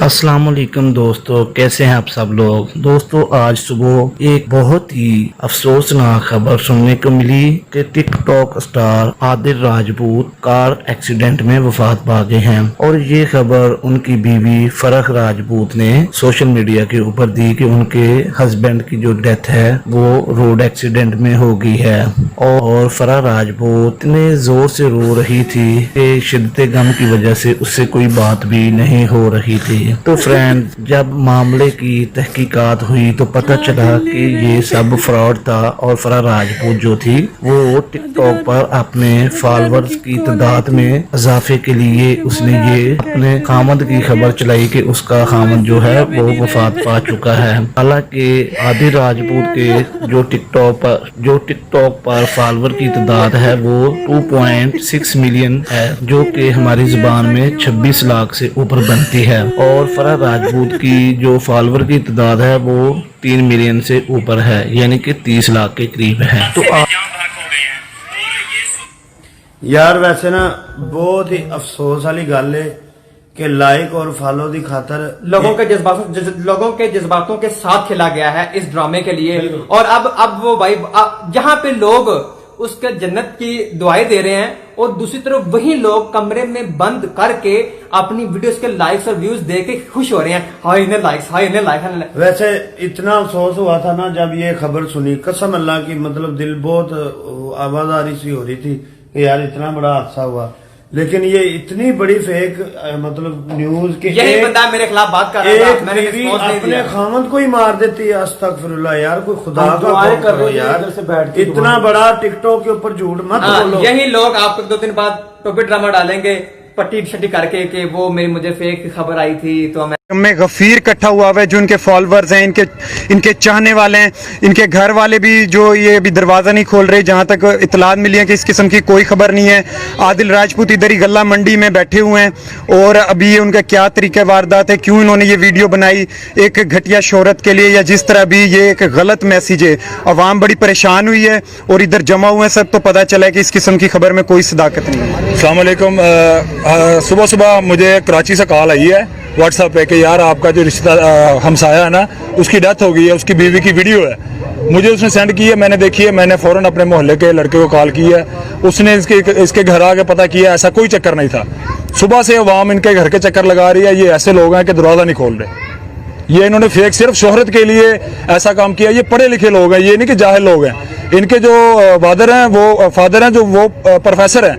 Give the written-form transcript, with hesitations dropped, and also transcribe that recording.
अस्सलाम वालेकुम दोस्तों, कैसे हैं आप सब लोग। दोस्तों आज सुबह एक बहुत ही अफसोसनाक खबर सुनने को मिली कि TikTok star Adil Rajput car accident में वफात पा गए हैं। और ये खबर उनकी बीवी फरह राजपूत ने सोशल मीडिया के ऊपर दी कि उनके हस्बैंड की जो डेथ है वो रोड एक्सीडेंट में हो गई है। और फरह राजपूत इतने जोर से रो रही थी कि शिद्दत गम की वजह से उससे कोई बात भी नहीं हो रही थी। तो फ्रेंड, जब मामले की तहकीकात हुई तो पता चला कि ये सब फ्रॉड था और फरह राजपूत जो थी वो टिकटॉक पर अपने फॉलोअर्स की तादाद में इजाफे के लिए उसने ये अपने खामद की खबर चलाई कि उसका खामद जो है वो वफात पा चुका है। हालांकि आदिल राजपूत के जो टिकटॉक पर फॉलोअर की तादाद है वो 2.6 मिलियन है, जो कि हमारी जुबान में 26 लाख से ऊपर बनती है। और फरह राजपूत की जो फॉलोअर की तादाद है वो 3 मिलियन से ऊपर है, यानी कि 30 लाख के करीब है। तो यार वैसे ना बहुत ही अफसोस वाली गल है कि लाइक और फॉलो की खातर लोगों के जज्बातों के साथ खेला गया है इस ड्रामे के लिए। और अब वो भाई जहां पे लोग उसके जन्नत की दुआएं दे रहे हैं और दूसरी तरफ वही लोग कमरे में बंद करके अपनी वीडियोस के लाइक्स और व्यूज दे के खुश हो रहे हैं। हाय इन्हें लाइक्स, हाय इन्हें लाइक। वैसे इतना अफसोस हुआ था ना जब ये खबर सुनी, कसम अल्लाह की, मतलब दिल बहुत आवाज़ारी सी हो रही थी कि यार इतना बड़ा हादसा हुआ। लेकिन ये इतनी बड़ी फेक मतलब न्यूज के यही बंदा मेरे खिलाफ बात कर रहा था, मैंने रिस्पॉन्स नहीं दिया। अपने खामद को ही मार देती है। अस्तगफिरुल्लाह यार, कोई खुदा का कर रहे हो यार, से बैठ के इतना बड़ा टिकटॉक के ऊपर झूठ मत बोलो। यही लोग आपको 2 दिन बाद टोपी ड्रामा डालेंगे पट्टी छट्टी करके कि वो मुझे फेक खबर आई थी तो में गफीर इकट्ठा हुआ है जो इनके फॉलोअर्स हैं, इनके चाहने वाले हैं, इनके घर वाले भी जो ये अभी दरवाज़ा नहीं खोल रहे। जहां तक इतलात मिली है कि इस किस्म की कोई खबर नहीं है। आदिल राजपूत इधर ही गल्ला मंडी में बैठे हुए हैं और अभी ये उनका क्या तरीका वारदात है, क्यों इन्होंने ये वीडियो बनाई एक घटिया शोहरत के लिए, या जिस तरह भी ये एक गलत मैसेज है। अवाम बड़ी परेशान हुई है और इधर जमा हुए हैं सब, तो पता चला है कि इस किस्म की खबर में कोई सदाकत नहीं है। अस्सलाम वालेकुम। सुबह सुबह मुझे कराची से कॉल आई है व्हाट्सएप पे कि यार आपका जो रिश्ता हमसाया है ना उसकी डेथ हो गई है, उसकी बीवी की वीडियो है। मुझे उसने सेंड की है, मैंने देखी है, मैंने फ़ौरन अपने मोहल्ले के लड़के को कॉल की है। उसने इसके घर आके पता किया, ऐसा कोई चक्कर नहीं था। सुबह से अवाम इनके घर के चक्कर लगा रही है। ये ऐसे लोग हैं कि दरवाज़ा नहीं खोल रहे। ये इन्होंने फेक सिर्फ शोहरत के लिए ऐसा काम किया। ये पढ़े लिखे लोग हैं, ये नहीं कि जाहिल लोग हैं। इनके जो फादर हैं जो वो प्रोफेसर हैं।